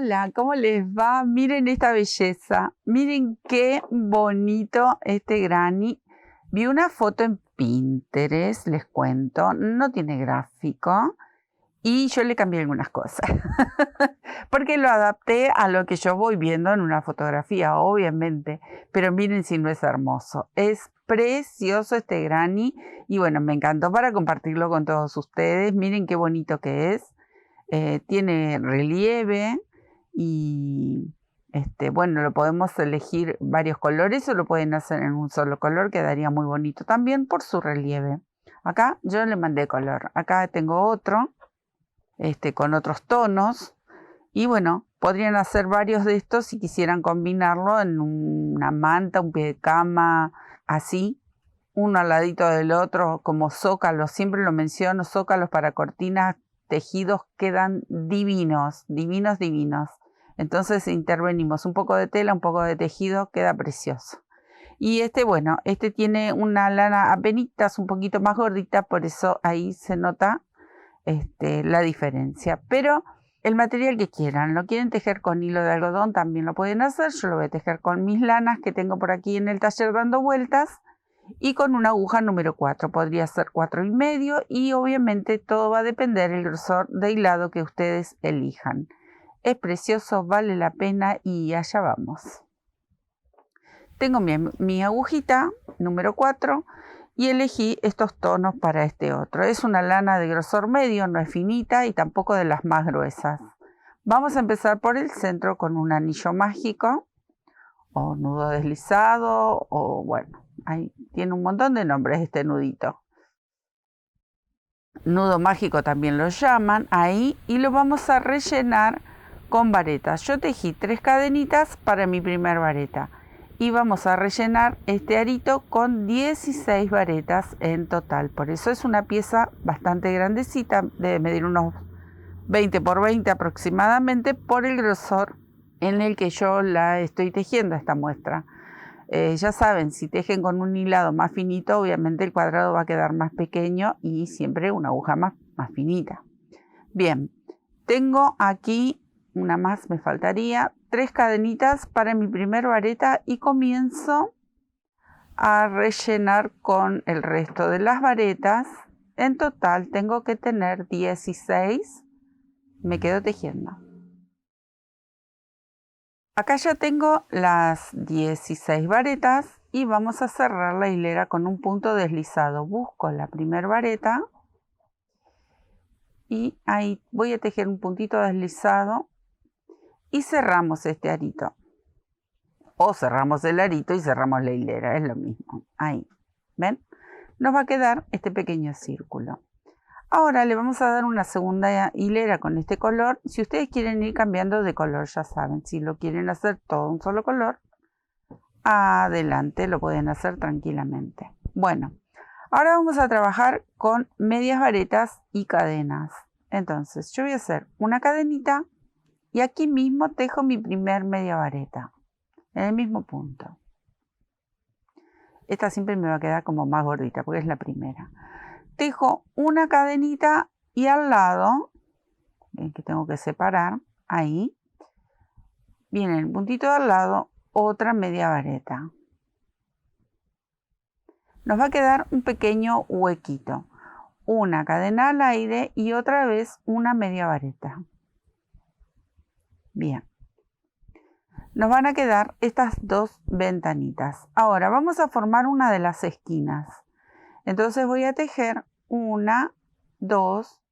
Hola, ¿cómo les va? Miren esta belleza. Miren qué bonito este granny. Vi una foto en Pinterest, les cuento. No tiene gráfico. Y yo le cambié algunas cosas. Porque lo adapté a lo que yo voy viendo en una fotografía, obviamente. Pero miren si no es hermoso. Es precioso este granny. Y bueno, me encantó para compartirlo con todos ustedes. Miren qué bonito que es. Tiene relieve y bueno, lo podemos elegir varios colores o lo pueden hacer en un solo color, quedaría muy bonito también por su relieve. Acá yo le mandé color, acá tengo otro con otros tonos y bueno, podrían hacer varios de estos si quisieran combinarlo en una manta, un pie de cama, así, uno al ladito del otro, como zócalos, siempre lo menciono, zócalos para cortinas, tejidos quedan divinos, divinos, divinos. Entonces intervenimos un poco de tela, un poco de tejido, queda precioso. Y bueno, tiene una lana apenitas un poquito más gordita, por eso ahí se nota la diferencia. Pero el material que quieran, lo quieren tejer con hilo de algodón, también lo pueden hacer. Yo lo voy a tejer con mis lanas que tengo por aquí en el taller dando vueltas. Y con una aguja número 4, podría ser 4,5 y obviamente todo va a depender del grosor de hilado que ustedes elijan. Es precioso, vale la pena y allá vamos. Tengo mi agujita número 4 y elegí estos tonos para este otro. Es una lana de grosor medio, no es finita y tampoco de las más gruesas. Vamos a empezar por el centro con un anillo mágico o nudo deslizado o bueno. Ahí tiene un montón de nombres este nudito. Nudo mágico también lo llaman ahí y lo vamos a rellenar con varetas. Yo tejí 3 cadenitas para mi primer vareta y vamos a rellenar este arito con 16 varetas en total. Por eso es una pieza bastante grandecita, debe medir unos 20 por 20 aproximadamente por el grosor en el que yo la estoy tejiendo esta muestra. Ya saben, si tejen con un hilado más finito, obviamente el cuadrado va a quedar más pequeño y siempre una aguja más finita. Bien, tengo aquí una más, me faltaría 3 cadenitas para mi primer vareta y comienzo a rellenar con el resto de las varetas. En total tengo que tener 16. Me quedo tejiendo. Acá ya tengo las 16 varetas y vamos a cerrar la hilera con un punto deslizado. Busco la primera vareta y ahí voy a tejer un puntito deslizado y cerramos este arito. O cerramos el arito y cerramos la hilera, es lo mismo. Ahí, ¿ven? Nos va a quedar este pequeño círculo. Ahora le vamos a dar una segunda hilera con este color. Si ustedes quieren ir cambiando de color, ya saben, si lo quieren hacer todo un solo color, adelante, lo pueden hacer tranquilamente. Bueno, ahora vamos a trabajar con medias varetas y cadenas. Entonces, yo voy a hacer una cadenita y aquí mismo tejo mi primer media vareta, en el mismo punto. Esta siempre me va a quedar como más gordita porque es la primera. Tejo una cadenita y al lado, ven que tengo que separar, ahí, viene el puntito de al lado, otra media vareta. Nos va a quedar un pequeño huequito, una cadena al aire y otra vez una media vareta. Bien, nos van a quedar estas 2 ventanitas. Ahora vamos a formar una de las esquinas. Entonces voy a tejer 1, 2,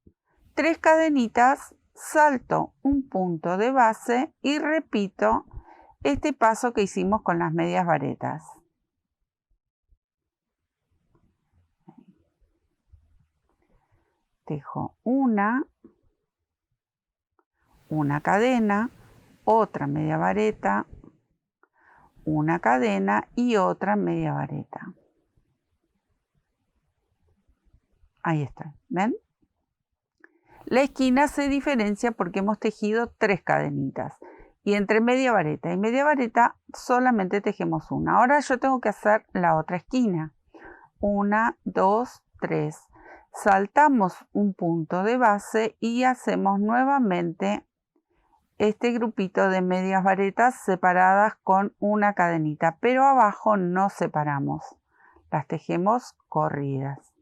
3 cadenitas, salto un punto de base y repito este paso que hicimos con las medias varetas. Tejo una cadena, otra media vareta, una cadena y otra media vareta. Ahí está, ¿ven? La esquina se diferencia porque hemos tejido 3 cadenitas y entre media vareta y media vareta solamente tejemos una. Ahora yo tengo que hacer la otra esquina. 1, 2, 3. Saltamos un punto de base y hacemos nuevamente este grupito de medias varetas separadas con una cadenita, pero abajo no separamos, las tejemos corridas.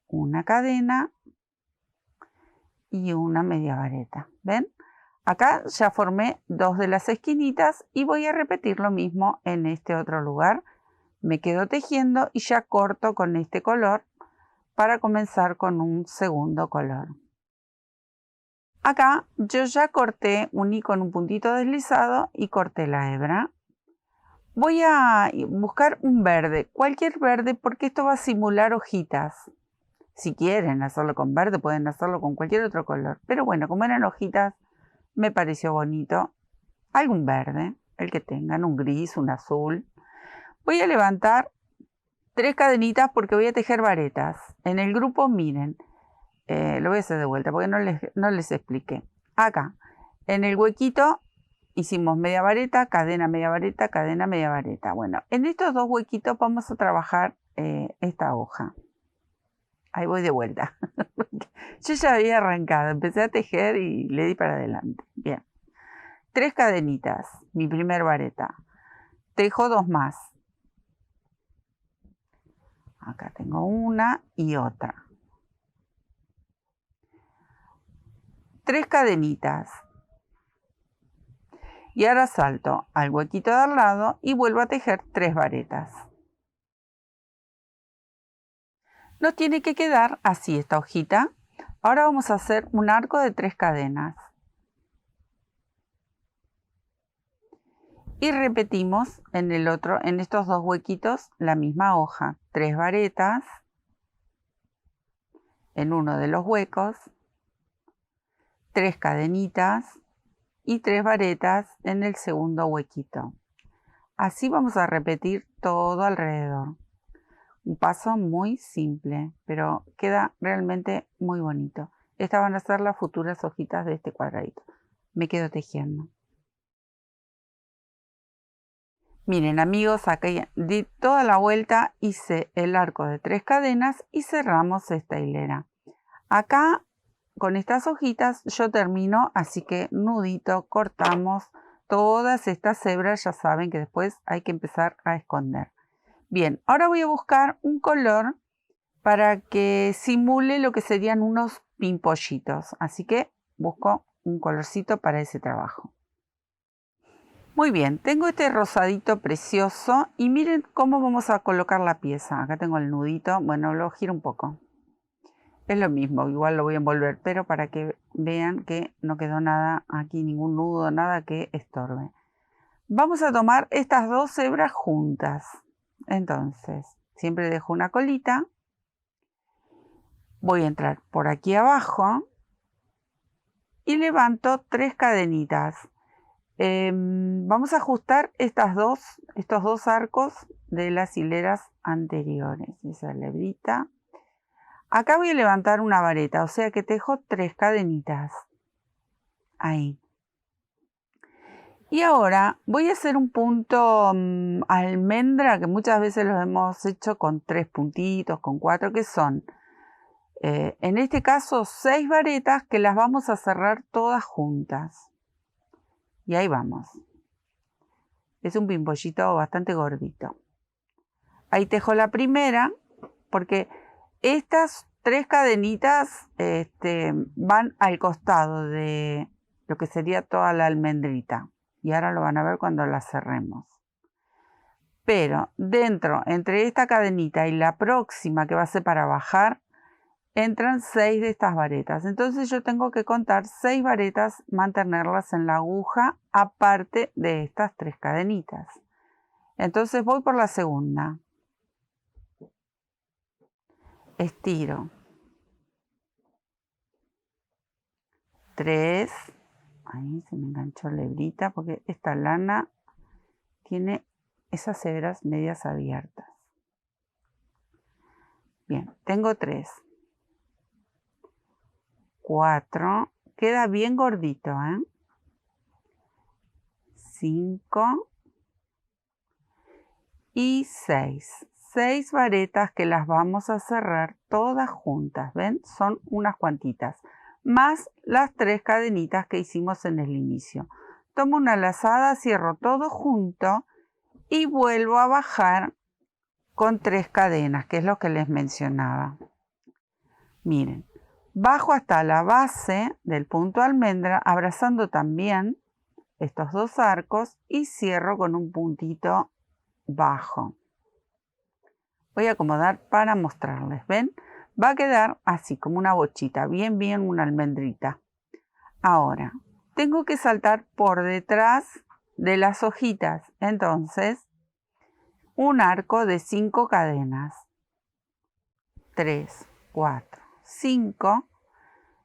Una cadena y una media vareta, ¿ven? Acá ya formé 2 de las esquinitas y voy a repetir lo mismo en este otro lugar. Me quedo tejiendo y ya corto con este color para comenzar con un segundo color. Acá yo ya corté, uní con un puntito deslizado y corté la hebra. Voy a buscar un verde, cualquier verde, porque esto va a simular hojitas. Si quieren hacerlo con verde, pueden hacerlo con cualquier otro color. Pero bueno, como eran hojitas, me pareció bonito. Algún verde, el que tengan, un gris, un azul. Voy a levantar 3 cadenitas porque voy a tejer varetas. En el grupo, miren, lo voy a hacer de vuelta porque no les expliqué. Acá, en el huequito, hicimos media vareta, cadena, media vareta, cadena, media vareta. Bueno, en estos 2 huequitos vamos a trabajar esta hoja. Ahí voy de vuelta. Yo ya había arrancado, empecé a tejer y le di para adelante. Bien. 3 cadenitas, mi primer vareta. Tejo 2 más. Acá tengo una y otra. 3 cadenitas. Y ahora salto al huequito de al lado y vuelvo a tejer 3 varetas. Nos tiene que quedar así esta hojita. Ahora vamos a hacer un arco de 3 cadenas. Y repetimos en estos 2 huequitos la misma hoja. 3 varetas en uno de los huecos, 3 cadenitas y 3 varetas en el segundo huequito. Así vamos a repetir todo alrededor. Un paso muy simple, pero queda realmente muy bonito. Estas van a ser las futuras hojitas de este cuadradito. Me quedo tejiendo. Miren amigos, acá di toda la vuelta, hice el arco de 3 cadenas y cerramos esta hilera. Acá con estas hojitas yo termino, así que nudito, cortamos todas estas hebras, ya saben que después hay que empezar a esconder. Bien, ahora voy a buscar un color para que simule lo que serían unos pimpollitos, así que busco un colorcito para ese trabajo. Muy bien, tengo este rosadito precioso y miren cómo vamos a colocar la pieza. Acá tengo el nudito, bueno, lo giro un poco. Es lo mismo, igual lo voy a envolver, pero para que vean que no quedó nada aquí, ningún nudo, nada que estorbe. Vamos a tomar estas 2 hebras juntas. Entonces, siempre dejo una colita. Voy a entrar por aquí abajo y levanto 3 cadenitas. Vamos a ajustar estos 2 arcos de las hileras anteriores. Esa es la hebrita. Acá voy a levantar una vareta, o sea que tejo 3 cadenitas. Ahí. Y ahora voy a hacer un punto almendra, que muchas veces los hemos hecho con 3 puntitos, con 4, que son, en este caso, 6 varetas que las vamos a cerrar todas juntas. Y ahí vamos. Es un pimpollito bastante gordito. Ahí tejo la primera, porque estas 3 cadenitas van al costado de lo que sería toda la almendrita. Y ahora lo van a ver cuando la cerremos. Pero dentro, entre esta cadenita y la próxima que va a ser para bajar, entran 6 de estas varetas. Entonces yo tengo que contar 6 varetas, mantenerlas en la aguja, aparte de estas 3 cadenitas. Entonces voy por la segunda. Estiro. 3. Ahí se me enganchó la hebrita porque esta lana tiene esas hebras medias abiertas. Bien, tengo 3. 4. Queda bien gordito, 5 y 6. 6 varetas que las vamos a cerrar todas juntas, ¿ven? Son unas cuantitas. más las 3 cadenitas que hicimos en el inicio. Tomo una lazada, cierro todo junto y vuelvo a bajar con 3 cadenas, que es lo que les mencionaba. Miren, bajo hasta la base del punto almendra, abrazando también estos 2 arcos y cierro con un puntito bajo. Voy a acomodar para mostrarles, ¿ven? Va a quedar así, como una bochita, bien una almendrita. Ahora, tengo que saltar por detrás de las hojitas, entonces, un arco de 5 cadenas. 3, 4, 5.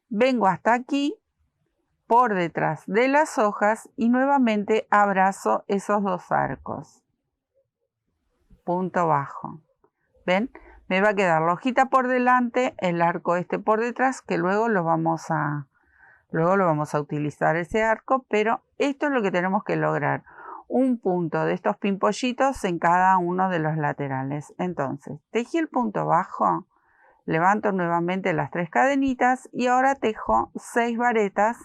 Vengo hasta aquí, por detrás de las hojas y nuevamente abrazo esos 2 arcos. Punto bajo. ¿Ven? Me va a quedar la hojita por delante, el arco este por detrás, que luego lo vamos a utilizar ese arco, pero esto es lo que tenemos que lograr. Un punto de estos pimpollitos en cada uno de los laterales. Entonces, tejí el punto bajo, levanto nuevamente las 3 cadenitas y ahora tejo 6 varetas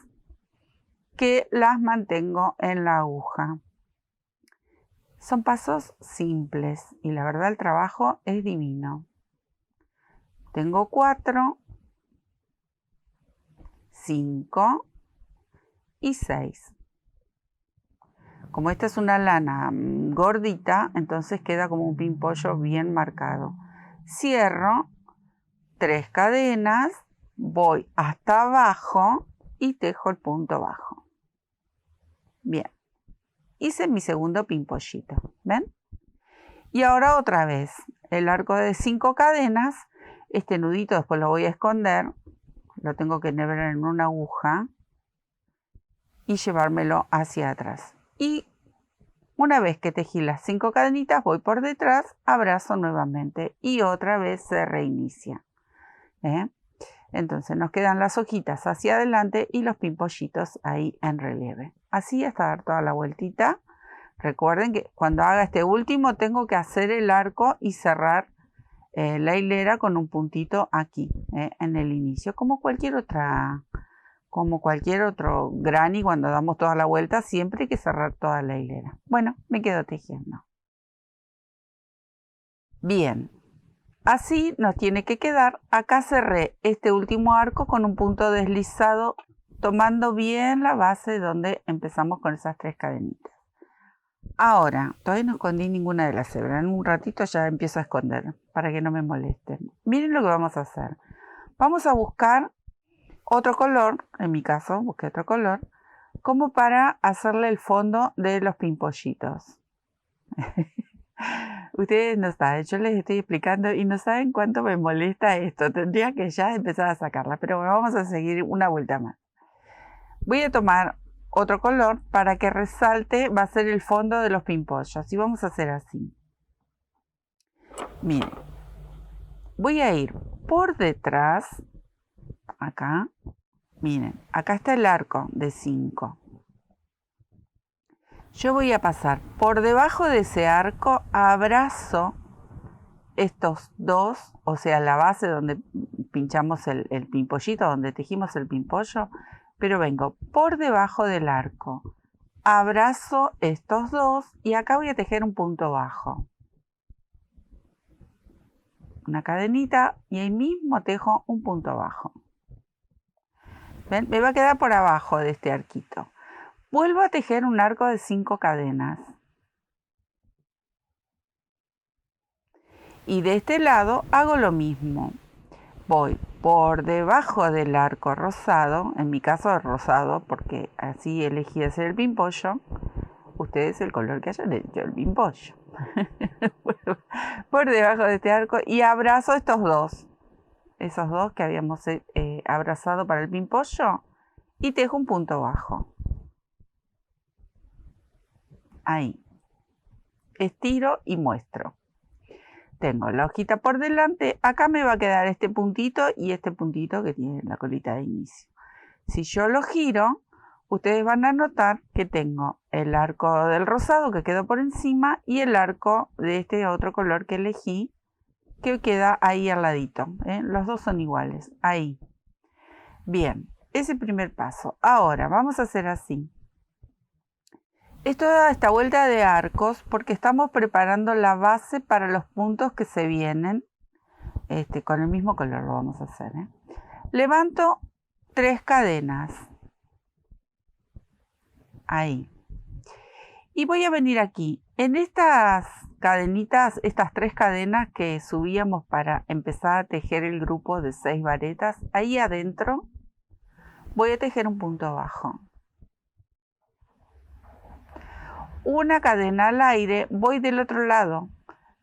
que las mantengo en la aguja. Son pasos simples y la verdad el trabajo es divino. Tengo 4, 5 y 6. Como esta es una lana gordita, entonces queda como un pimpollo bien marcado. Cierro 3 cadenas, voy hasta abajo y tejo el punto bajo. Bien, hice mi segundo pimpollito, ¿ven? Y ahora otra vez, el arco de 5 cadenas, este nudito después lo voy a esconder, lo tengo que enhebrar en una aguja y llevármelo hacia atrás. Y una vez que tejí las 5 cadenitas, voy por detrás, abrazo nuevamente y otra vez se reinicia. Entonces nos quedan las hojitas hacia adelante y los pimpollitos ahí en relieve. Así hasta dar toda la vueltita. Recuerden que cuando haga este último tengo que hacer el arco y cerrar la hilera con un puntito aquí en el inicio, como cualquier otro granny. Cuando damos toda la vuelta siempre hay que cerrar toda la hilera. Bueno, me quedo tejiendo. Bien, así nos tiene que quedar. Acá cerré este último arco con un punto deslizado, tomando bien la base donde empezamos con esas 3 cadenitas. Ahora, todavía no escondí ninguna de las hebras. En un ratito ya empiezo a esconder para que no me molesten. Miren lo que vamos a hacer. Vamos a buscar otro color, en mi caso busqué otro color, como para hacerle el fondo de los pimpollitos. Ustedes no saben, yo les estoy explicando y no saben cuánto me molesta esto. Tendría que ya empezar a sacarla, pero vamos a seguir una vuelta más. Voy a tomar otro color para que resalte, va a ser el fondo de los pimpollos. Y vamos a hacer así. Miren, voy a ir por detrás, acá. Miren, acá está el arco de 5. Yo voy a pasar por debajo de ese arco, abrazo estos 2, o sea, la base donde pinchamos el pimpollito, donde tejimos el pimpollo, pero vengo por debajo del arco, abrazo estos 2 y acá voy a tejer un punto bajo. Una cadenita y ahí mismo tejo un punto bajo. ¿Ven? Me va a quedar por abajo de este arquito. Vuelvo a tejer un arco de 5 cadenas. Y de este lado hago lo mismo. Voy por debajo del arco rosado, en mi caso es rosado porque así elegí hacer el pimpollo. Ustedes el color que hayan hecho el pimpollo. Por debajo de este arco y abrazo estos 2. Esos 2 que habíamos abrazado para el pimpollo y tejo un punto bajo. Ahí. Estiro y muestro. Tengo la hojita por delante. Acá me va a quedar este puntito y este puntito que tiene la colita de inicio. Si yo lo giro, ustedes van a notar que tengo el arco del rosado que quedó por encima y el arco de este otro color que elegí que queda ahí al ladito. Los 2 son iguales. Ahí. Bien. ese primer paso. Ahora vamos a hacer así. Esto da esta vuelta de arcos porque estamos preparando la base para los puntos que se vienen. Con el mismo color lo vamos a hacer. Levanto 3 cadenas. Ahí. Y voy a venir aquí. En estas cadenitas, estas 3 cadenas que subíamos para empezar a tejer el grupo de 6 varetas, ahí adentro voy a tejer un punto bajo. Una cadena al aire, voy del otro lado,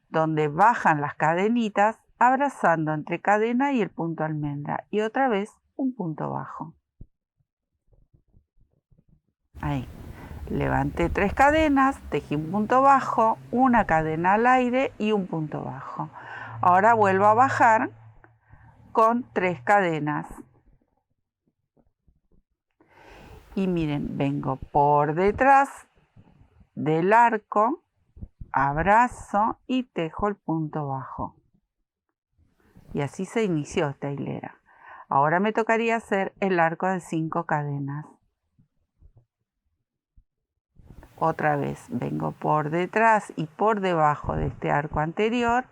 donde bajan las cadenitas, abrazando entre cadena y el punto almendra. Y otra vez un punto bajo. Ahí. Levanté 3 cadenas, tejí un punto bajo, una cadena al aire y un punto bajo. Ahora vuelvo a bajar con 3 cadenas. Y miren, vengo por detrás del arco, abrazo y tejo el punto bajo. Y así se inició esta hilera. Ahora me tocaría hacer el arco de 5 cadenas. Otra vez vengo por detrás y por debajo de este arco anterior,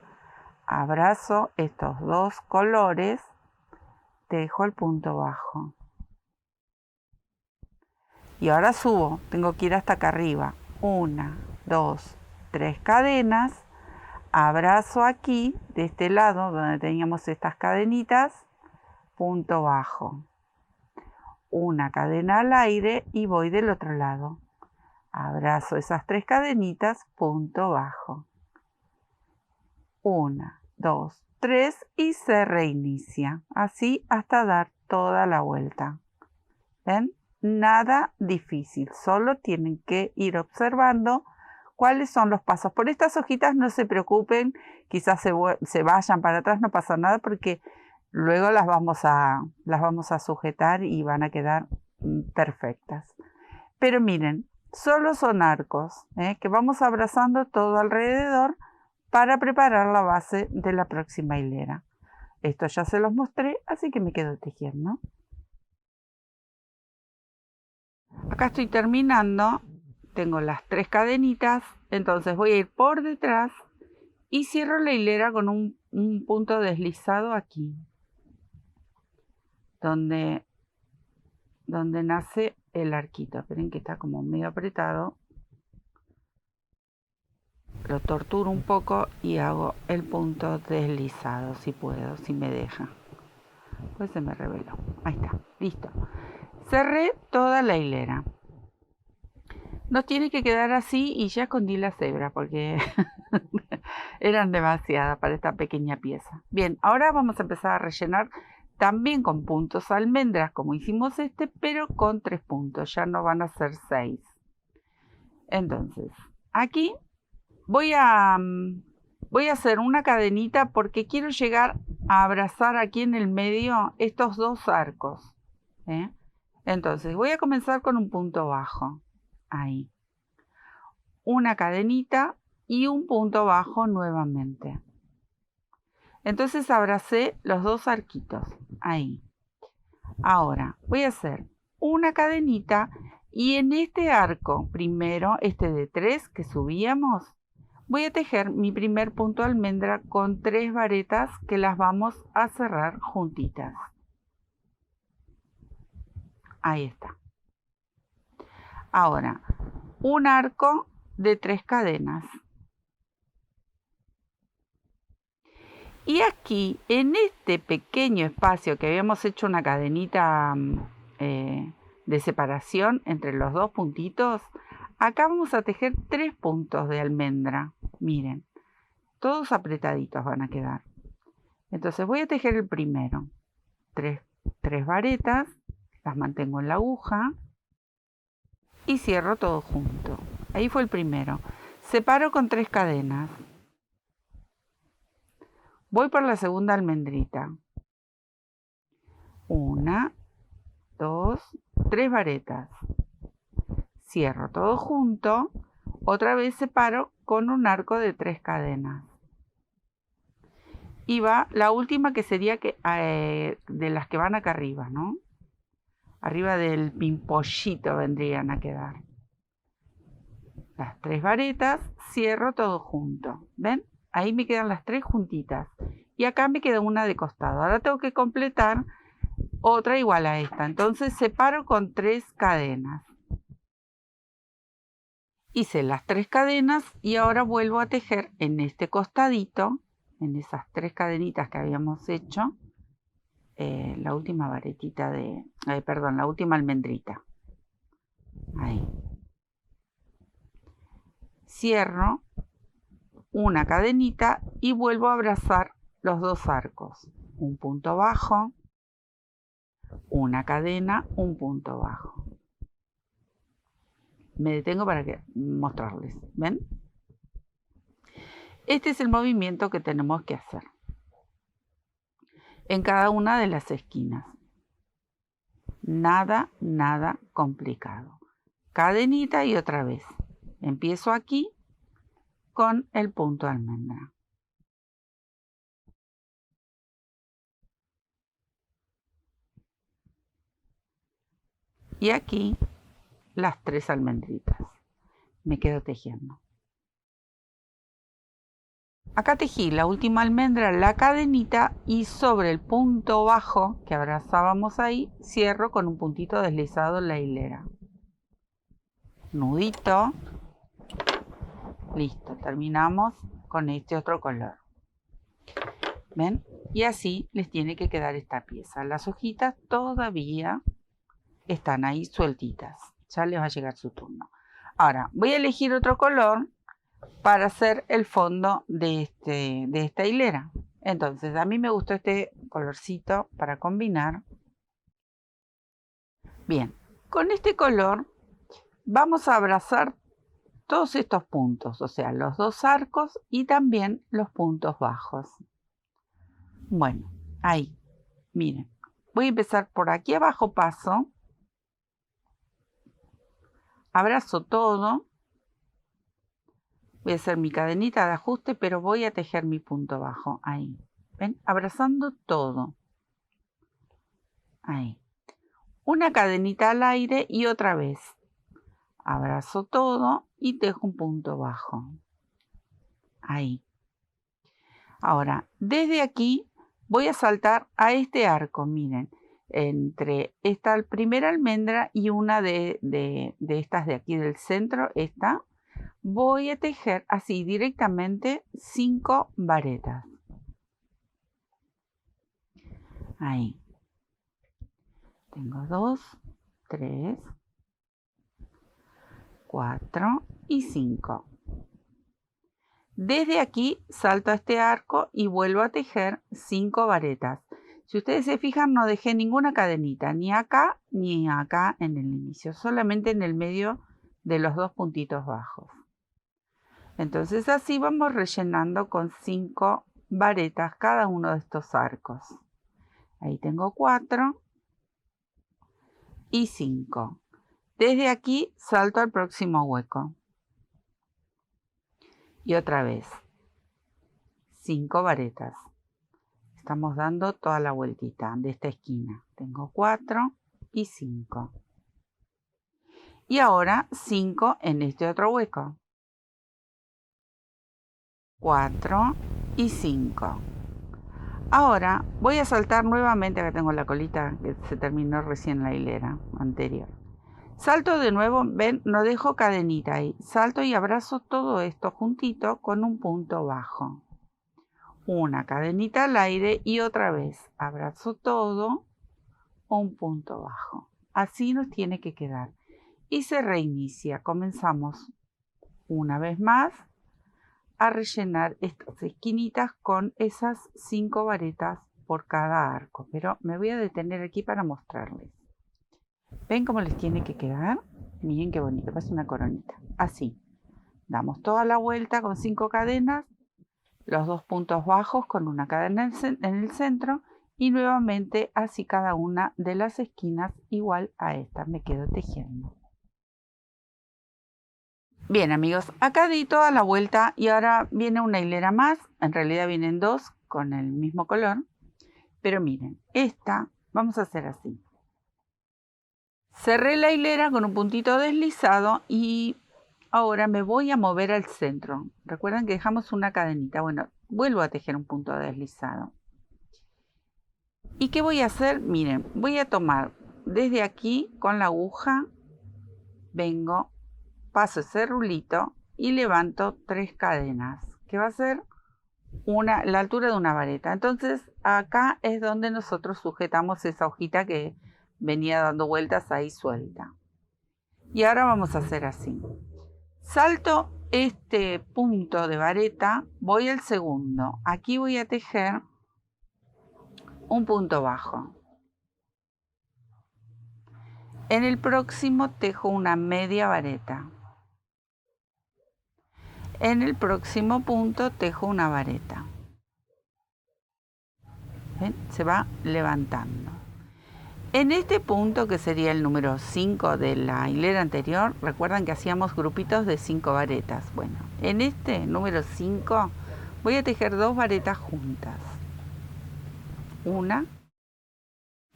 abrazo estos 2 colores, tejo el punto bajo. Y ahora subo, tengo que ir hasta acá arriba. 1, 2, 3 cadenas, abrazo aquí, de este lado donde teníamos estas cadenitas, punto bajo. Una cadena al aire y voy del otro lado. Abrazo esas 3 cadenitas, punto bajo. 1, 2, 3 y se reinicia. Así hasta dar toda la vuelta. ¿Ven? Nada difícil, solo tienen que ir observando cuáles son los pasos. Por estas hojitas no se preocupen, quizás se vayan para atrás, no pasa nada porque luego las vamos a sujetar y van a quedar perfectas. Pero miren, solo son arcos que vamos abrazando todo alrededor para preparar la base de la próxima hilera. Esto ya se los mostré, así que me quedo tejiendo. Acá estoy terminando, tengo las 3 cadenitas, entonces voy a ir por detrás y cierro la hilera con un punto deslizado aquí, donde nace el arquito. Esperen que está como medio apretado. Lo torturo un poco y hago el punto deslizado, si puedo, si me deja. Pues se me reveló. Ahí está, listo. Cerré toda la hilera. Nos tiene que quedar así y ya escondí la cebra porque eran demasiadas para esta pequeña pieza. Bien, ahora vamos a empezar a rellenar también con puntos almendras como hicimos pero con 3 puntos, ya no van a ser 6. Entonces, aquí voy a hacer una cadenita porque quiero llegar a abrazar aquí en el medio estos 2 arcos. Entonces, voy a comenzar con un punto bajo. Ahí. Una cadenita y un punto bajo nuevamente. Entonces abracé los 2 arquitos. Ahí. Ahora voy a hacer una cadenita y en este arco primero, este de 3 que subíamos, voy a tejer mi primer punto almendra con 3 varetas que las vamos a cerrar juntitas. Ahí está. Ahora, un arco de 3 cadenas. Y aquí, en este pequeño espacio que habíamos hecho una cadenita de separación entre los 2 puntitos, acá vamos a tejer 3 puntos de almendra. Miren, todos apretaditos van a quedar. Entonces voy a tejer el primero. 3 varetas, las mantengo en la aguja y cierro todo junto. Ahí fue el primero. Separo con 3 cadenas. Voy por la segunda almendrita. 1, 2, 3 varetas. Cierro todo junto. Otra vez separo con un arco de 3 cadenas. Y va la última que sería de las que van acá arriba, ¿no? arriba del pimpollito vendrían a quedar. Las 3 varetas, cierro todo junto. ¿Ven? Ahí me quedan las 3 juntitas. Y acá me queda una de costado. Ahora tengo que completar otra igual a esta. Entonces separo con 3 cadenas. Hice las 3 cadenas y ahora vuelvo a tejer en este costadito, en esas 3 cadenitas que habíamos hecho, la última varetita de, perdón, la última almendrita. Ahí. Cierro una cadenita y vuelvo a abrazar los 2 arcos. Un punto bajo, una cadena, un punto bajo. Me detengo para mostrarles. ¿Ven? Este es el movimiento que tenemos que hacer en cada una de las esquinas. Nada complicado. Cadenita y otra vez. Empiezo aquí con el punto de almendra. Y aquí las 3 almendritas. Me quedo tejiendo. Acá tejí la última almendra, la cadenita, y sobre el punto bajo que abrazábamos ahí, cierro con un puntito deslizado en la hilera. Nudito. Listo, terminamos con este otro color. ¿Ven? Y así les tiene que quedar esta pieza. Las hojitas todavía están ahí sueltitas. Ya les va a llegar su turno. Ahora, voy a elegir otro color para hacer el fondo de esta hilera. Entonces, a mí me gustó este colorcito para combinar. Bien, con este color vamos a abrazar todos estos puntos, o sea, los 2 arcos y también los puntos bajos. Bueno, ahí, miren, voy a empezar por aquí abajo, paso, abrazo todo, voy a hacer mi cadenita de ajuste, pero voy a tejer mi punto bajo, ahí, ¿ven? Abrazando todo, ahí, una cadenita al aire y otra vez, abrazo todo y tejo un punto bajo, ahí. Ahora, desde aquí voy a saltar a este arco, miren, entre esta primera almendra y una de estas de aquí del centro, esta, voy a tejer así directamente 5 varetas. Ahí. Tengo 2, 3, 4 y 5. Desde aquí salto a este arco y vuelvo a tejer 5 varetas. Si ustedes se fijan, no dejé ninguna cadenita, ni acá en el inicio, solamente en el medio de los 2 puntitos bajos. Entonces así vamos rellenando con 5 varetas cada uno de estos arcos. Ahí tengo 4 y 5. Desde aquí salto al próximo hueco. Y otra vez, 5 varetas. Estamos dando toda la vueltita de esta esquina. Tengo 4 y 5. Y ahora 5 en este otro hueco. 4 y 5. Ahora voy a saltar nuevamente, acá tengo la colita que se terminó recién la hilera anterior. Salto de nuevo, ven, no dejo cadenita ahí. Salto y abrazo todo esto juntito con un punto bajo. Una cadenita al aire y otra vez abrazo todo, un punto bajo. Así nos tiene que quedar. Y se reinicia. Comenzamos una vez más a rellenar estas esquinitas con esas 5 varetas por cada arco. Pero me voy a detener aquí para mostrarles. ¿Ven cómo les tiene que quedar? Miren qué bonito, parece una coronita. Así. Damos toda la vuelta con 5 cadenas, los 2 puntos bajos con una cadena en el centro y nuevamente así cada una de las esquinas igual a esta. Me quedo tejiendo. Bien amigos, acá di toda la vuelta y ahora viene una hilera más. En realidad vienen 2 con el mismo color. Pero miren, esta vamos a hacer así. Cerré la hilera con un puntito deslizado y ahora me voy a mover al centro. Recuerden que dejamos una cadenita. Bueno, vuelvo a tejer un punto deslizado. ¿Y qué voy a hacer? Miren, voy a tomar desde aquí con la aguja, vengo, paso ese rulito y levanto 3 cadenas, que va a ser la altura de una vareta. Entonces acá es donde nosotros sujetamos esa hojita que venía dando vueltas ahí suelta. Y ahora vamos a hacer así. Salto este punto de vareta, voy al segundo. Aquí voy a tejer un punto bajo. En el próximo tejo una media vareta. En el próximo punto tejo una vareta. ¿Ven? Se va levantando. En este punto, que sería el número 5 de la hilera anterior, recuerdan que hacíamos grupitos de 5 varetas. Bueno, en este número 5 voy a tejer 2 varetas juntas. Una.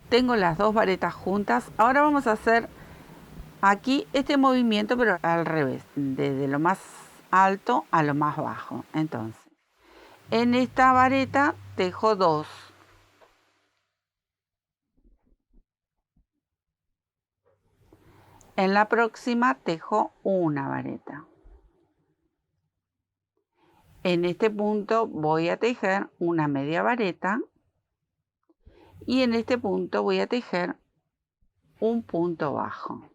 Tengo las 2 varetas juntas. Ahora vamos a hacer aquí este movimiento, pero al revés, desde lo más alto a lo más bajo. Entonces, en esta vareta tejo 2. En la próxima tejo una vareta. En este punto voy a tejer una media vareta y en este punto voy a tejer un punto bajo.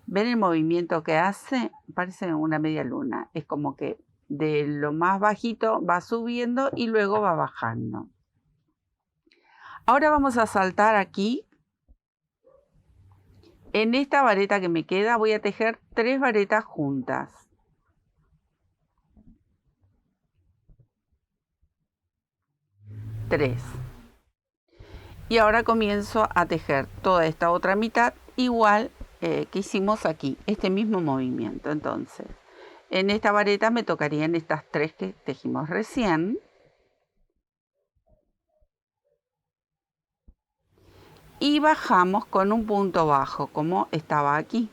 ¿Ven el movimiento que hace? Parece una media luna. Es como que de lo más bajito va subiendo y luego va bajando. Ahora vamos a saltar aquí. En esta vareta que me queda voy a tejer 3 varetas juntas. Tres. Y ahora comienzo a tejer toda esta otra mitad igual que hicimos aquí, este mismo movimiento. Entonces, en esta vareta me tocarían estas 3 que tejimos recién. Y bajamos con un punto bajo, como estaba aquí.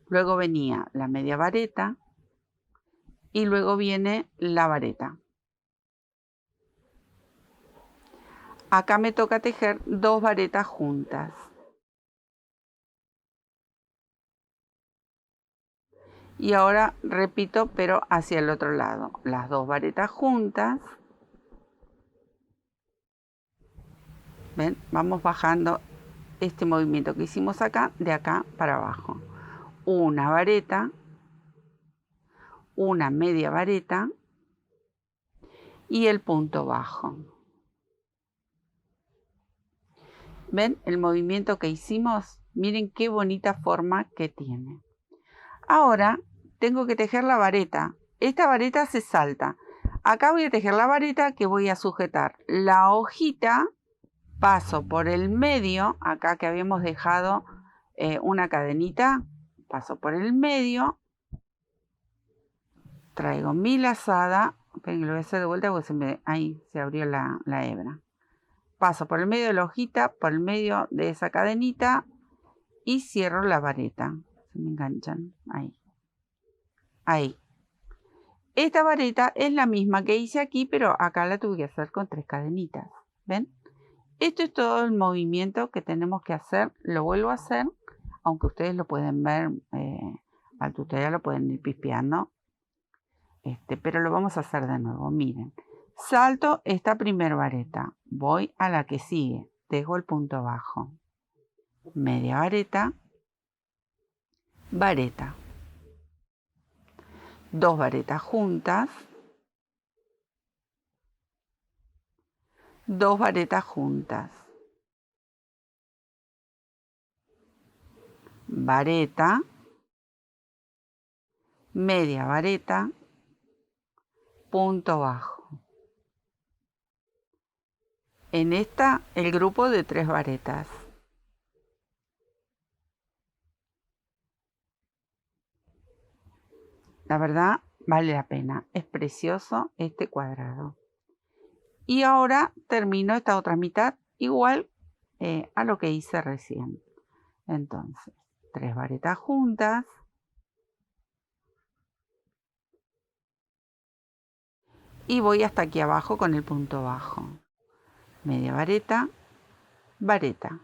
Luego venía la media vareta y luego viene la vareta. Acá me toca tejer 2 varetas juntas. Y ahora repito, pero hacia el otro lado. Las 2 varetas juntas. ¿Ven? Vamos bajando este movimiento que hicimos acá, de acá para abajo. Una vareta, una media vareta y el punto bajo. ¿Ven el movimiento que hicimos? Miren qué bonita forma que tiene. Ahora tengo que tejer la vareta. Esta vareta se salta. Acá voy a tejer la vareta que voy a sujetar la hojita. Paso por el medio, acá que habíamos dejado una cadenita, paso por el medio, traigo mi lazada, esperen que lo voy a hacer de vuelta porque ahí se abrió la hebra. Paso por el medio de la hojita, por el medio de esa cadenita y cierro la vareta. Se me enganchan, ahí. Ahí. Esta vareta es la misma que hice aquí, pero acá la tuve que hacer con 3 cadenitas. ¿Ven? Esto es todo el movimiento que tenemos que hacer. Lo vuelvo a hacer, aunque ustedes lo pueden ver al tutorial, lo pueden ir pispeando. Pero lo vamos a hacer de nuevo. Miren, salto esta primera vareta, voy a la que sigue, dejo el punto bajo, media vareta, vareta, 2 varetas juntas, 2 varetas juntas, vareta, media vareta, punto bajo. En esta el grupo de 3 varetas. La verdad vale la pena, es precioso este cuadrado. Y ahora termino esta otra mitad igual a lo que hice recién. Entonces, 3 varetas juntas. Y voy hasta aquí abajo con el punto bajo. Media vareta, vareta.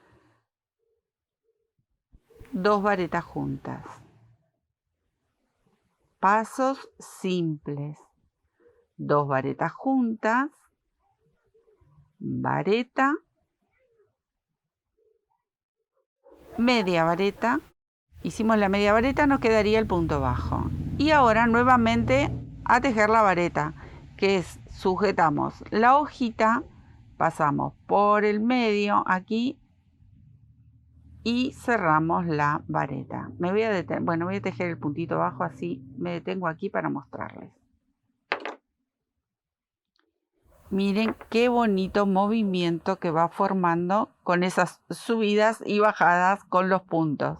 2 varetas juntas. Pasos simples. 2 varetas juntas, vareta, media vareta. Hicimos la media vareta, nos quedaría el punto bajo. Y ahora nuevamente a tejer la vareta, que es sujetamos la hojita, pasamos por el medio aquí y cerramos la vareta. Me voy a detener, bueno, voy a tejer el puntito bajo, así me detengo aquí para mostrarles. Miren qué bonito movimiento que va formando con esas subidas y bajadas con los puntos.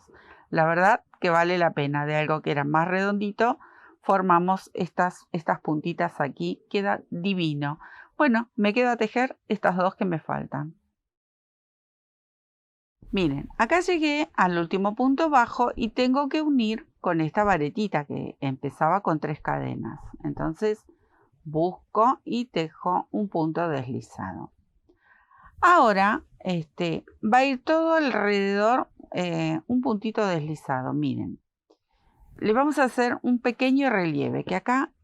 La verdad que vale la pena. De algo que era más redondito, formamos estas puntitas aquí. Queda divino. Bueno, me quedo a tejer estas dos que me faltan. Miren, acá llegué al último punto bajo y tengo que unir con esta varetita que empezaba con 3 cadenas. Entonces busco y tejo un punto deslizado. Ahora va a ir todo alrededor un puntito deslizado. Miren, le vamos a hacer un pequeño relieve que acá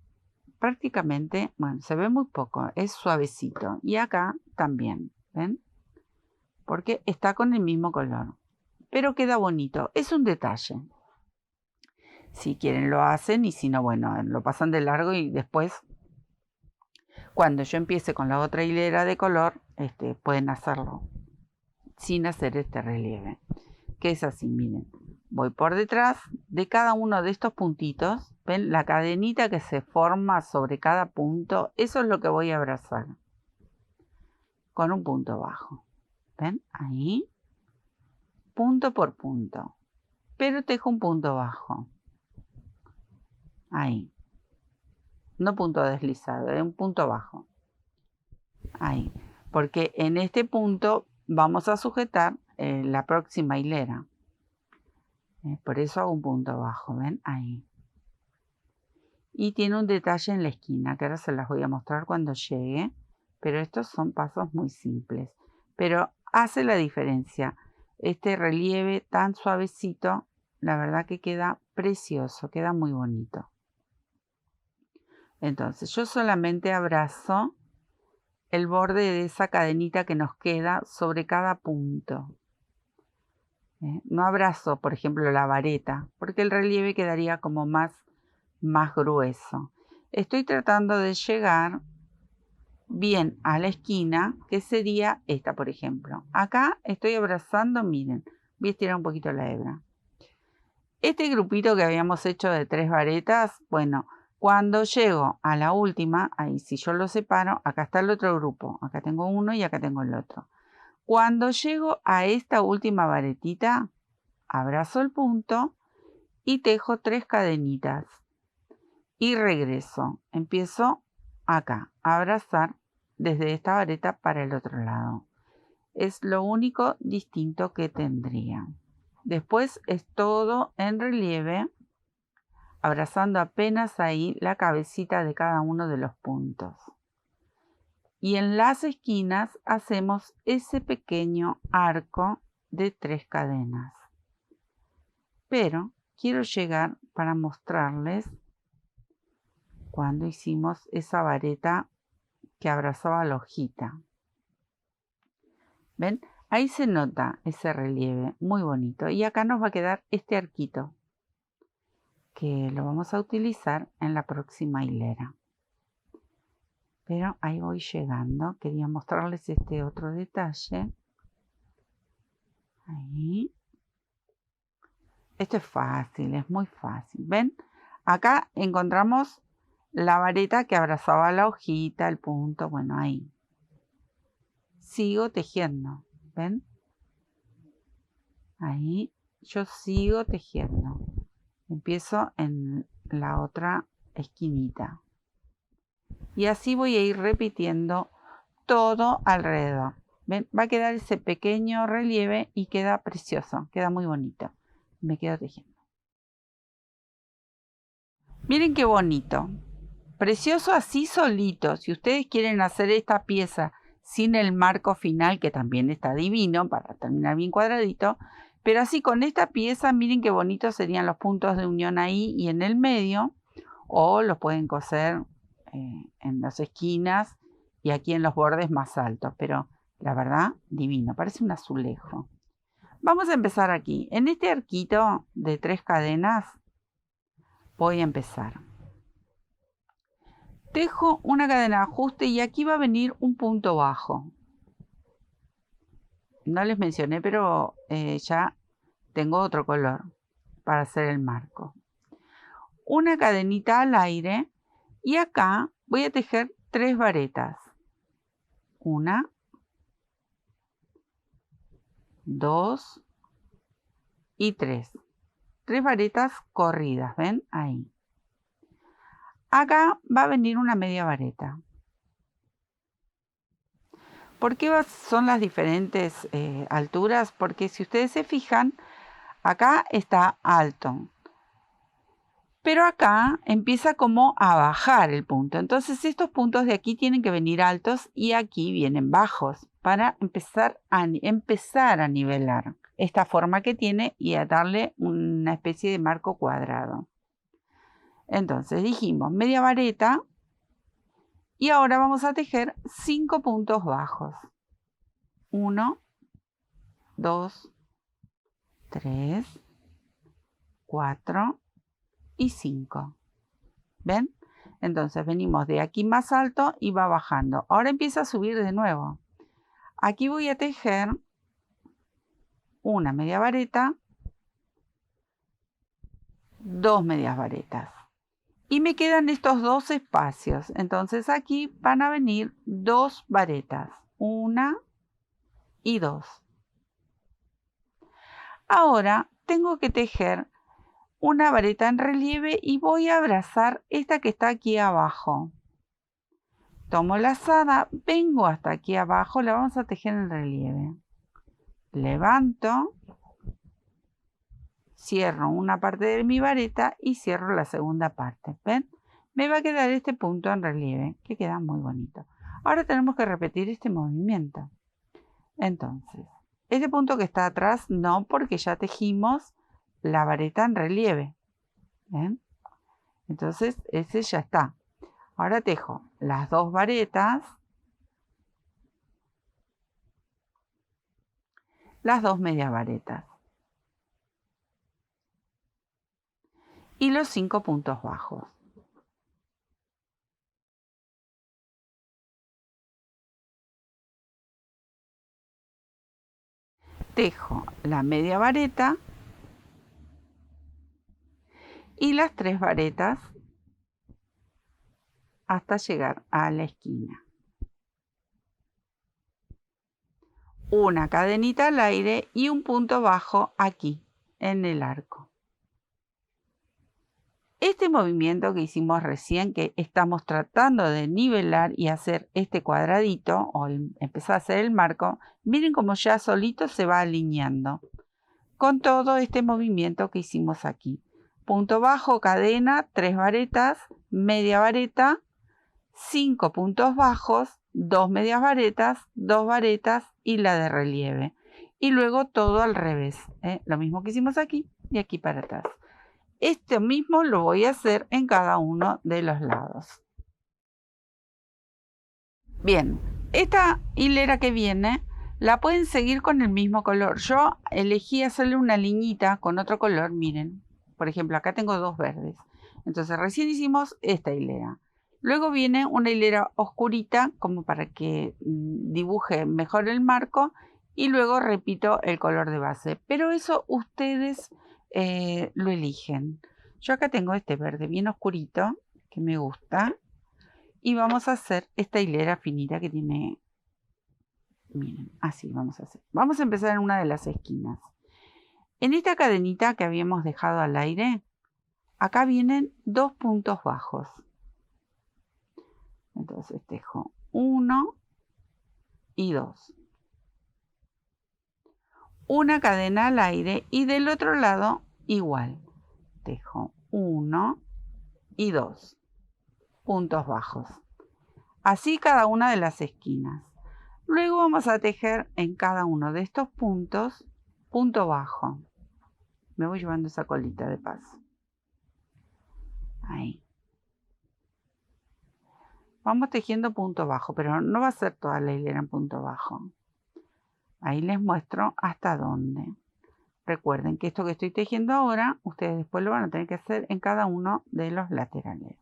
prácticamente, bueno, se ve muy poco, es suavecito. Y acá también, ¿ven? Porque está con el mismo color. Pero queda bonito, es un detalle. Si quieren lo hacen y si no, bueno, lo pasan de largo y después cuando yo empiece con la otra hilera de color, pueden hacerlo sin hacer este relieve. Que es así, miren. Voy por detrás de cada uno de estos puntitos. ¿Ven? La cadenita que se forma sobre cada punto. Eso es lo que voy a abrazar. Con un punto bajo. ¿Ven? Ahí. Punto por punto. Pero tejo un punto bajo. Ahí. No punto deslizado, es un punto bajo. Ahí. Porque en este punto vamos a sujetar la próxima hilera. Por eso hago un punto bajo, ¿ven? Ahí. Y tiene un detalle en la esquina, que ahora se las voy a mostrar cuando llegue. Pero estos son pasos muy simples. Pero hace la diferencia. Este relieve tan suavecito, la verdad que queda precioso, queda muy bonito. Entonces yo solamente abrazo el borde de esa cadenita que nos queda sobre cada punto. No abrazo, por ejemplo, la vareta, porque el relieve quedaría como más grueso. Estoy tratando de llegar bien a la esquina, que sería esta, por ejemplo. Acá estoy abrazando, miren, voy a estirar un poquito la hebra. Este grupito que habíamos hecho de 3 varetas, bueno, cuando llego a la última, ahí si yo lo separo, acá está el otro grupo. Acá tengo uno y acá tengo el otro. Cuando llego a esta última varetita, abrazo el punto y tejo 3 cadenitas. Y regreso. Empiezo acá, a abrazar desde esta vareta para el otro lado. Es lo único distinto que tendría. Después es todo en relieve, abrazando apenas ahí la cabecita de cada uno de los puntos. Y en las esquinas hacemos ese pequeño arco de 3 cadenas. Pero quiero llegar para mostrarles cuando hicimos esa vareta que abrazaba la hojita. ¿Ven? Ahí se nota ese relieve muy bonito. Y acá nos va a quedar este arquito, que lo vamos a utilizar en la próxima hilera. Pero ahí voy llegando. Quería mostrarles este otro detalle. Ahí. Esto es fácil, es muy fácil. ¿Ven? Acá encontramos la vareta que abrazaba la hojita, el punto. Bueno, ahí. Sigo tejiendo. ¿Ven? Ahí yo sigo tejiendo. Empiezo en la otra esquinita. Y así voy a ir repitiendo todo alrededor. ¿Ven? Va a quedar ese pequeño relieve y queda precioso, queda muy bonito. Me quedo tejiendo. Miren qué bonito. Precioso así solito. Si ustedes quieren hacer esta pieza sin el marco final, que también está divino, para terminar bien cuadradito, pero así con esta pieza, miren qué bonitos serían los puntos de unión ahí y en el medio, o los pueden coser en las esquinas y aquí en los bordes más altos, pero la verdad, divino, parece un azulejo. Vamos a empezar aquí. En este arquito de 3 cadenas voy a empezar. Tejo una cadena de ajuste y aquí va a venir un punto bajo. No les mencioné, pero ya tengo otro color para hacer el marco. Una cadenita al aire y acá voy a tejer 3 varetas. 1, 2 y 3. 3 varetas corridas, ¿ven? Ahí. Acá va a venir una media vareta. ¿Por qué son las diferentes alturas? Porque si ustedes se fijan, acá está alto. Pero acá empieza como a bajar el punto. Entonces estos puntos de aquí tienen que venir altos y aquí vienen bajos para empezar a nivelar esta forma que tiene y a darle una especie de marco cuadrado. Entonces dijimos media vareta y ahora vamos a tejer 5 puntos bajos. 1, 2, 3, 4 y 5. ¿Ven? Entonces venimos de aquí más alto y va bajando. Ahora empieza a subir de nuevo. Aquí voy a tejer una media vareta, 2 medias varetas. Y me quedan estos 2 espacios. Entonces aquí van a venir 2 varetas. 1 y 2. Ahora tengo que tejer una vareta en relieve y voy a abrazar esta que está aquí abajo. Tomo la lazada, vengo hasta aquí abajo, la vamos a tejer en relieve. Levanto, cierro una parte de mi vareta y cierro la segunda parte. ¿Ven? Me va a quedar este punto en relieve, que queda muy bonito. Ahora tenemos que repetir este movimiento. Entonces, este punto que está atrás no, porque ya tejimos la vareta en relieve. ¿Ven? Entonces, ese ya está. Ahora tejo las 2 varetas, las 2 medias varetas y los 5 puntos bajos. Tejo la media vareta y las 3 varetas hasta llegar a la esquina. Una cadenita al aire y un punto bajo aquí en el arco. Este movimiento que hicimos recién, que estamos tratando de nivelar y hacer este cuadradito o empezar a hacer el marco, miren cómo ya solito se va alineando con todo este movimiento que hicimos aquí. Punto bajo, cadena, 3 varetas, media vareta, 5 puntos bajos, 2 medias varetas, 2 varetas y la de relieve. Y luego todo al revés, lo mismo que hicimos aquí y aquí para atrás. Esto mismo lo voy a hacer en cada uno de los lados. Bien, esta hilera que viene la pueden seguir con el mismo color. Yo elegí hacerle una liñita con otro color, miren. Por ejemplo, acá tengo 2 verdes. Entonces recién hicimos esta hilera. Luego viene una hilera oscurita como para que dibuje mejor el marco. Y luego repito el color de base. Pero eso ustedes lo eligen. Yo acá tengo este verde bien oscurito que me gusta. Y vamos a hacer esta hilera finita que tiene... Miren, así vamos a hacer. Vamos a empezar en una de las esquinas. En esta cadenita que habíamos dejado al aire, acá vienen 2 puntos bajos. Entonces tejo 1 y 2. una cadena al aire y del otro lado igual. Tejo 1 y 2 puntos bajos. Así cada una de las esquinas. Luego vamos a tejer en cada uno de estos puntos punto bajo. Me voy llevando esa colita de paso. Ahí. Vamos tejiendo punto bajo, pero no va a ser toda la hilera en punto bajo. Ahí les muestro hasta dónde. Recuerden que esto que estoy tejiendo ahora, ustedes después lo van a tener que hacer en cada uno de los laterales.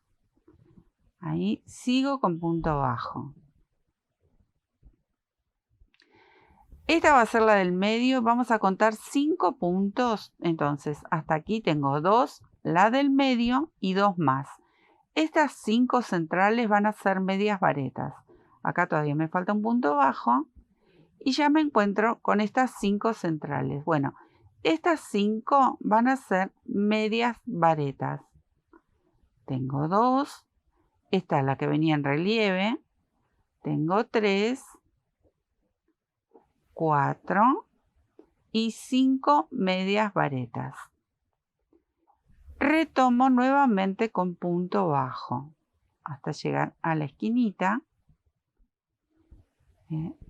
Ahí sigo con punto bajo. Esta va a ser la del medio. Vamos a contar 5 puntos. Entonces, hasta aquí tengo 2, la del medio y 2 más. Estas 5 centrales van a ser medias varetas. Acá todavía me falta un punto bajo. Y ya me encuentro con estas 5 centrales. Bueno, estas 5 van a ser medias varetas. Tengo 2. Esta es la que venía en relieve. Tengo 3. 4 y 5 medias varetas. Retomo nuevamente con punto bajo hasta llegar a la esquinita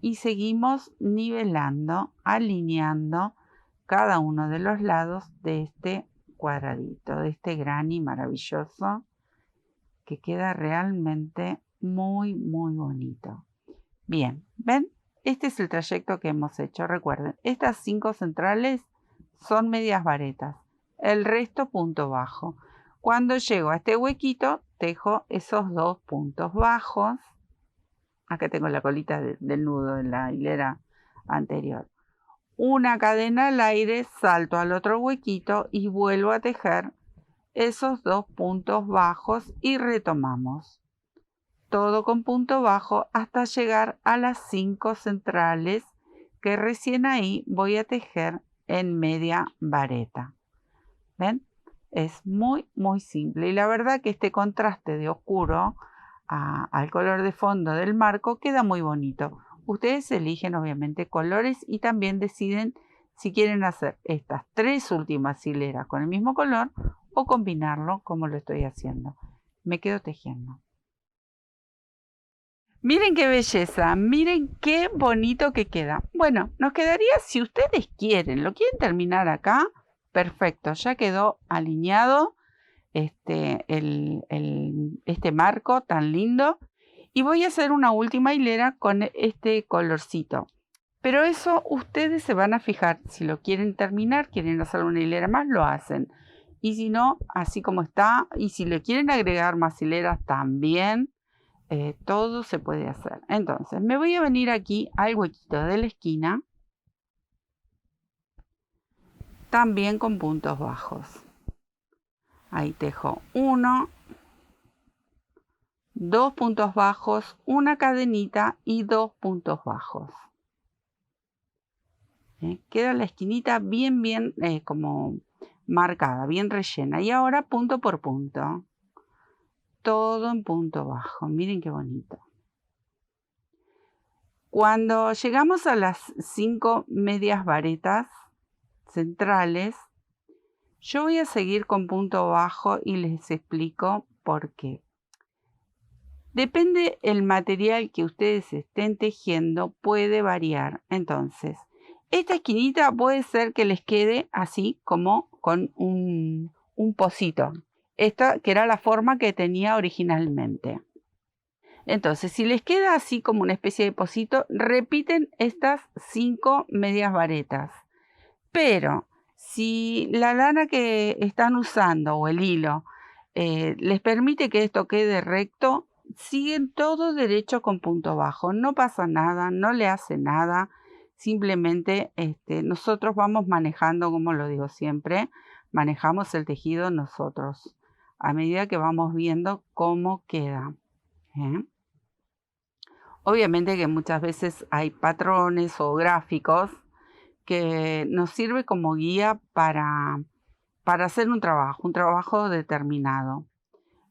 y seguimos nivelando, alineando cada uno de los lados de este cuadradito, de este granny maravilloso que queda realmente muy bonito. Bien, ¿ven? Este es el trayecto que hemos hecho. Recuerden, estas 5 centrales son medias varetas. El resto punto bajo. Cuando llego a este huequito, tejo esos 2 puntos bajos. Acá tengo la colita del nudo de la hilera anterior. Una cadena al aire, salto al otro huequito y vuelvo a tejer esos 2 puntos bajos y retomamos. Todo con punto bajo hasta llegar a las 5 centrales que recién ahí voy a tejer en media vareta. ¿Ven? Es muy simple y la verdad que este contraste de oscuro al color de fondo del marco queda muy bonito. Ustedes eligen obviamente colores y también deciden si quieren hacer estas 3 últimas hileras con el mismo color o combinarlo como lo estoy haciendo. Me quedo tejiendo. Miren qué belleza, miren qué bonito que queda. Bueno, nos quedaría, si ustedes quieren, lo quieren terminar acá, perfecto, ya quedó alineado este marco tan lindo. Y voy a hacer una última hilera con este colorcito. Pero eso ustedes se van a fijar, si lo quieren terminar, quieren hacer una hilera más, lo hacen. Y si no, así como está, y si le quieren agregar más hileras también, todo se puede hacer. Entonces me voy a venir aquí al huequito de la esquina, también con puntos bajos. Ahí tejo 1, 2 puntos bajos, una cadenita y 2 puntos bajos. Queda la esquinita bien como marcada, bien rellena. Y ahora punto por punto. Todo en punto bajo. Miren qué bonito. Cuando llegamos a las 5 medias varetas centrales, yo voy a seguir con punto bajo y les explico por qué. Depende el material que ustedes estén tejiendo, puede variar. Entonces, esta esquinita puede ser que les quede así como con un pocito. Esta que era la forma que tenía originalmente. Entonces, si les queda así como una especie de pocito, repiten estas 5 medias varetas. Pero si la lana que están usando o el hilo les permite que esto quede recto, siguen todo derecho con punto bajo. No pasa nada, no le hace nada. Simplemente nosotros vamos manejando, como lo digo siempre, manejamos el tejido nosotros a medida que vamos viendo cómo queda. Obviamente que muchas veces hay patrones o gráficos que nos sirve como guía para hacer un trabajo determinado.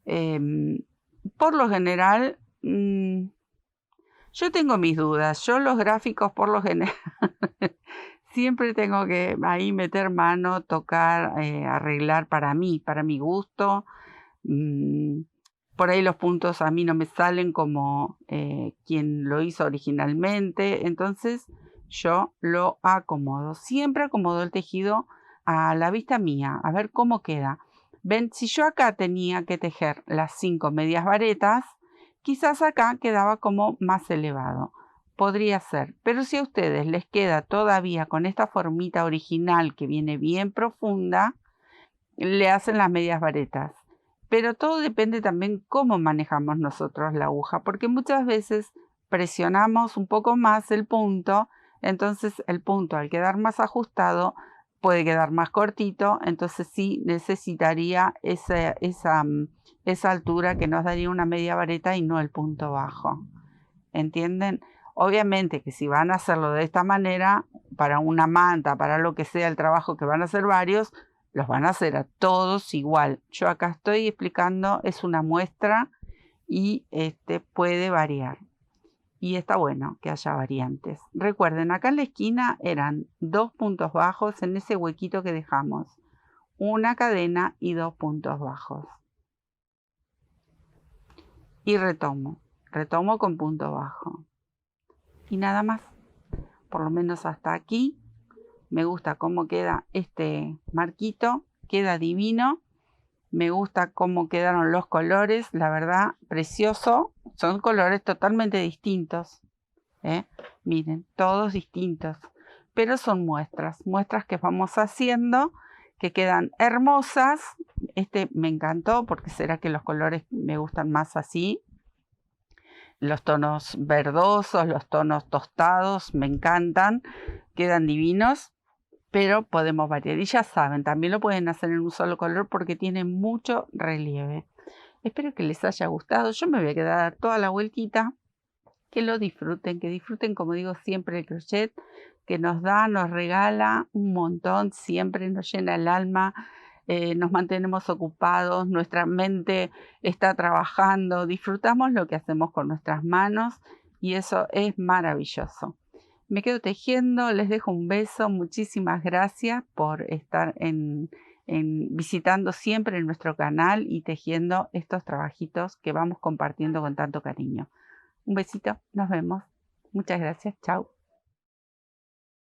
Por lo general, yo tengo mis dudas. Yo los gráficos por lo general Siempre tengo que ahí meter mano, tocar, arreglar para mí, para mi gusto. Mm, por ahí los puntos a mí no me salen como quien lo hizo originalmente, entonces yo lo acomodo. Siempre acomodo el tejido a la vista mía, a ver cómo queda. Ven, si yo acá tenía que tejer las 5 medias varetas, quizás acá quedaba como más elevado. Podría ser, pero si a ustedes les queda todavía con esta formita original que viene bien profunda, le hacen las medias varetas. Pero todo depende también cómo manejamos nosotros la aguja, porque muchas veces presionamos un poco más el punto, entonces el punto al quedar más ajustado puede quedar más cortito, entonces sí necesitaría esa altura que nos daría una media vareta y no el punto bajo. ¿Entienden? Obviamente que si van a hacerlo de esta manera, para una manta, para lo que sea el trabajo que van a hacer varios, los van a hacer a todos igual. Yo acá estoy explicando, es una muestra y puede variar. Y está bueno que haya variantes. Recuerden, acá en la esquina eran 2 puntos bajos en ese huequito que dejamos. Una cadena y 2 puntos bajos. Y retomo con punto bajo. Y nada más, por lo menos hasta aquí. Me gusta cómo queda este marquito, queda divino. Me gusta cómo quedaron los colores, la verdad, precioso. Son colores totalmente distintos. Miren, todos distintos. Pero son muestras que vamos haciendo, que quedan hermosas. Este me encantó porque será que los colores me gustan más así. Los tonos verdosos, los tonos tostados, me encantan. Quedan divinos. Pero podemos variar. Y ya saben, también lo pueden hacer en un solo color porque tiene mucho relieve. Espero que les haya gustado. Yo me voy a quedar toda la vueltita. Que lo disfruten, como digo siempre, el crochet que nos da, nos regala un montón, siempre nos llena el alma, nos mantenemos ocupados, nuestra mente está trabajando, disfrutamos lo que hacemos con nuestras manos y eso es maravilloso. Me quedo tejiendo, les dejo un beso, muchísimas gracias por estar visitando siempre en nuestro canal y tejiendo estos trabajitos que vamos compartiendo con tanto cariño. Un besito, nos vemos. Muchas gracias, chao.